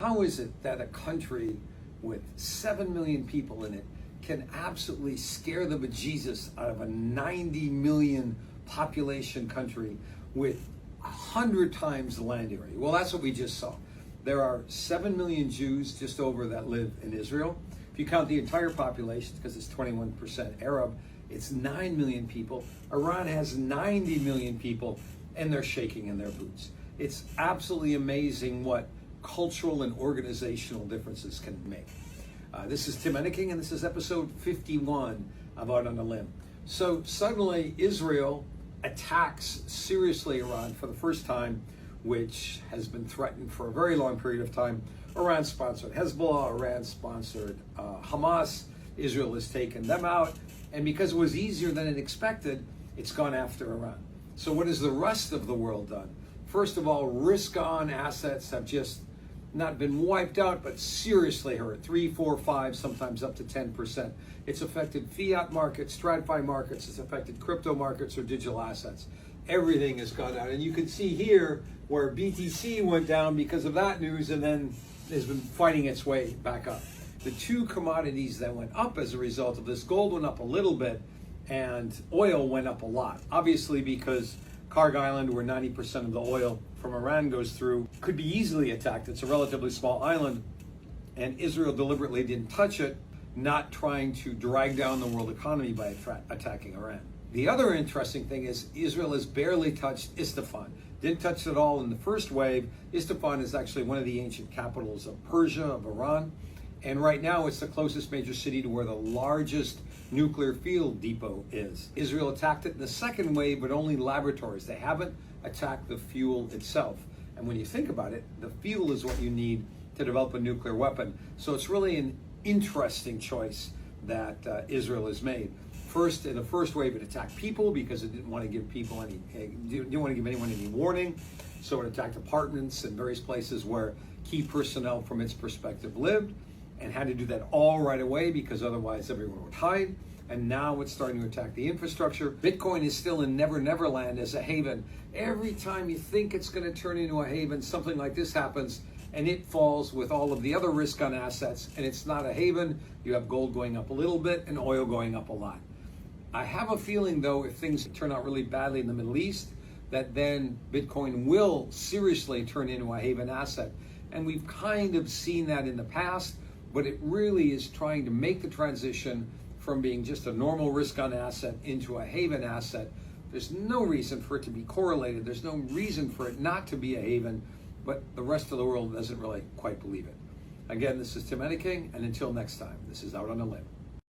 how is it that a country with 7 million people in it can absolutely scare the bejesus out of a 90 million population country with 100 times the land area? Well, that's what we just saw. There are 7 million Jews just over that live in Israel. If you count the entire population, because it's 21% Arab, it's 9 million people. Iran has 90 million people, and they're shaking in their boots. It's absolutely amazing what cultural and organizational differences can make. This is Tim Enneking, and this is episode 51 of Out on a Limb. So suddenly Israel attacks seriously Iran for the first time, which has been threatened for a very long period of time. Iran sponsored Hezbollah, Iran sponsored Hamas. Israel has taken them out, and because it was easier than it expected, it's gone after Iran. So what has the rest of the world done? First of all, risk-on assets have just not been wiped out, but seriously hurt. 3, 4, 5, sometimes up to 10%. It's affected fiat markets, TradFi markets. It's affected crypto markets or digital assets. Everything has gone down. And you can see here where BTC went down because of that news and then has been fighting its way back up. The two commodities that went up as a result of this, gold went up a little bit and oil went up a lot. Obviously because Karg Island, where 90% of the oil from Iran goes through, could be easily attacked. It's a relatively small island, and Israel deliberately didn't touch it, not trying to drag down the world economy by attacking Iran. The other interesting thing is Israel has barely touched Isfahan. Didn't touch it at all in the first wave. Isfahan is actually one of the ancient capitals of Persia, of Iran, and right now it's the closest major city to where the largest nuclear fuel depot is. Israel attacked it in the second wave, but only laboratories. They haven't attacked the fuel itself. And when you think about it, the fuel is what you need to develop a nuclear weapon. So it's really an interesting choice that Israel has made. First, in the first wave, it attacked people because it didn't want to give people didn't want to give anyone any warning. So it attacked apartments and various places where key personnel from its perspective lived, and had to do that all right away because otherwise everyone would hide. And now it's starting to attack the infrastructure. Bitcoin is still in never land as a haven. Every time you think it's going to turn into a haven, something like this happens and it falls with all of the other risk on assets, and it's not a haven. You have gold going up a little bit and oil going up a lot. I have a feeling though, if things turn out really badly in the Middle East, that then Bitcoin will seriously turn into a haven asset. And we've kind of seen that in the past, but it really is trying to make the transition from being just a normal risk-on asset into a haven asset. There's no reason for it to be correlated. There's no reason for it not to be a haven, but the rest of the world doesn't really quite believe it. Again, this is Tim Enneking, and until next time, this is Out on a Limb.